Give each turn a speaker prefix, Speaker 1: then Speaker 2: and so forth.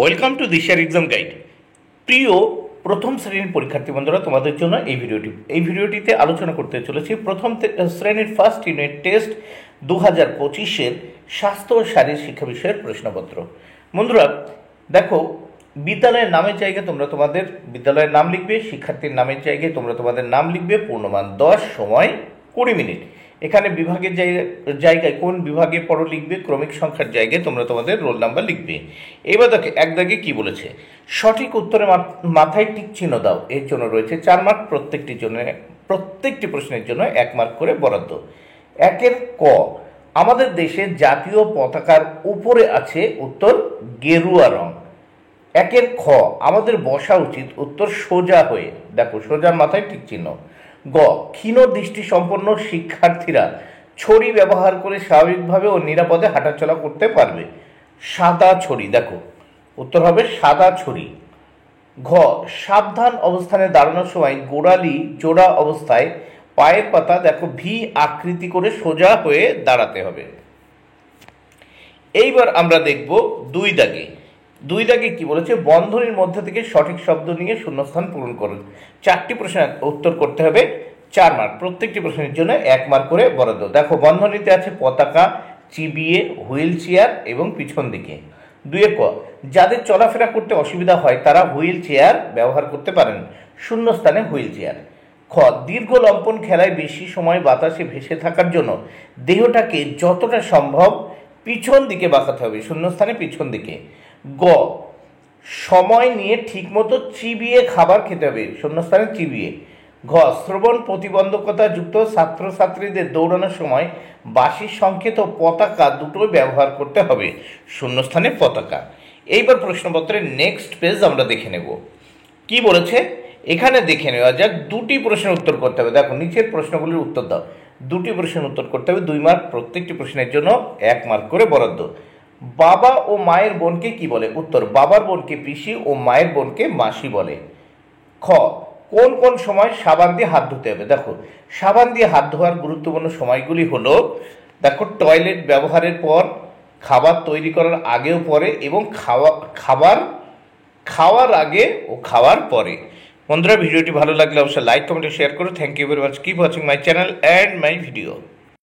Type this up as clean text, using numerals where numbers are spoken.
Speaker 1: Welcome to দিশার exam guide. প্রিয় প্রথম শ্রেণীর পরীক্ষার্থী বন্ধুরা, তোমাদের জন্য এই ভিডিওটিতে আলোচনা করতে চলেছি প্রথম শ্রেণীর ফার্স্ট ইউনিট টেস্ট 2025-এর স্বাস্থ্য ও শারীরিক শিক্ষা বিষয়ের প্রশ্নপত্র। বন্ধুরা দেখো, বিদ্যালয়ের নামের জায়গায় তোমরা তোমাদের বিদ্যালয়ের নাম লিখবে, শিক্ষার্থীর নামের জায়গায় তোমরা তোমাদের নাম লিখবে, পূর্ণমান 10, সময় 20 মিনিট। এখানে বিভাগের জায়গায় কোন বিভাগে পড়ো লিখবে, ক্রমিক সংখ্যার জায়গায় তোমরা তোমাদের রোল নাম্বার লিখবে। এবার দেখো এক দাগে কি বলেছে, সঠিক উত্তরে মাথায় টিক চিহ্ন দাও। এর জন্য রয়েছে 4 মার্ক, প্রত্যেকটি প্রশ্নের জন্য 1 মার্ক করে বরাদ্দ। একের ক, আমাদের দেশের জাতীয় পতাকার উপরে আছে, উত্তর গেরুয়া রং। একের খ, আমাদের বসা উচিত, উত্তর সোজা হয়ে। দেখো সোজার মাথায় টিক চিহ্ন। গ, ক্ষীণ দৃষ্টি সম্পন্ন শিক্ষার্থীরা ছড়ি ব্যবহার করে স্বাভাবিকভাবে ও নিরাপদে হাঁটাচলা করতে পারবে। সাদা ছড়ি, দেখো উত্তর হবে সাদা ছড়ি। ঘ, সাবধান অবস্থানে দাঁড়ানোর সময় গোড়ালি জোড়া অবস্থায় পায়ের পাতা দেখো ভি আকৃতি করে সোজা হয়ে দাঁড়াতে হবে। এইবার আমরা দেখব দুই দাগে কি বলেছে, বন্ধনীর মধ্যে থেকে সঠিক শব্দ নিয়ে শূন্যস্থান পূরণ করুন। 4টি প্রশ্নের উত্তর করতে হবে, 4 মার্ক, প্রত্যেকটি প্রশ্নের জন্য 1 মার্ক করে বরাদ্দ। দেখো বন্ধনীতে আছে পতাকা, চিবিয়ে, হুইল চেয়ার এবং পিছন দিকে। 2 ক, যাদের চলাফেরা করতে অসুবিধা হয় তারা হুইল চেয়ার ব্যবহার করতে পারেন, শূন্যস্থানে হুইল চেয়ার। খ, দীর্ঘ লম্পন খেলায় বেশি সময় বাতাসে ভেসে থাকার জন্য দেহটাকে যতটা সম্ভব পিছন দিকে বাঁকাতে হবে, শূন্যস্থানে পিছন দিকে। গ, সময় নিয়ে ঠিকমতো চিবিয়ে খাবার খেতে হবে, শূন্যস্থানে চিবিয়ে। ঘ, শ্রবণ প্রতিবন্ধকতা যুক্ত ছাত্রছাত্রীদের দৌড়ানোর সময় বাঁশির সংকেত ও পতাকা দুটোই ব্যবহার করতে হবে, শূন্যস্থানে পতাকা। এইবার প্রশ্নপত্রের নেক্সট পেজ আমরা দেখে নেব কি বলেছে। এখানে দেখে নেওয়া যাক, 2টি প্রশ্নের উত্তর করতে হবে। দেখো নিচের প্রশ্নগুলির উত্তর দাও। 2টি প্রশ্নের উত্তর করতে হবে, 2 মার্ক, প্রত্যেকটি প্রশ্নের জন্য 1 মার্ক করে বরাদ্দ। বাবা ও মায়ের বোনকে কি বলে, উত্তর বাবার বোনকে পিসি ও মায়ের বোনকে মাসি বলে। খ, কোন কোন সময় সাবান দিয়ে হাত ধুতে হবে। দেখো সাবান দিয়ে হাত ধোয়ার গুরুত্বপূর্ণ সময়গুলি হলো, দেখো টয়লেট ব্যবহারের পর, খাবার তৈরি করার আগে ও পরে, এবং খাওয়ার আগে ও খাওয়ার পরে। বন্ধুরা ভিডিওটি ভালো লাগলে অবশ্যই লাইক, কমেন্ট, শেয়ার করো। Thank you very much. Keep watching my channel and my video.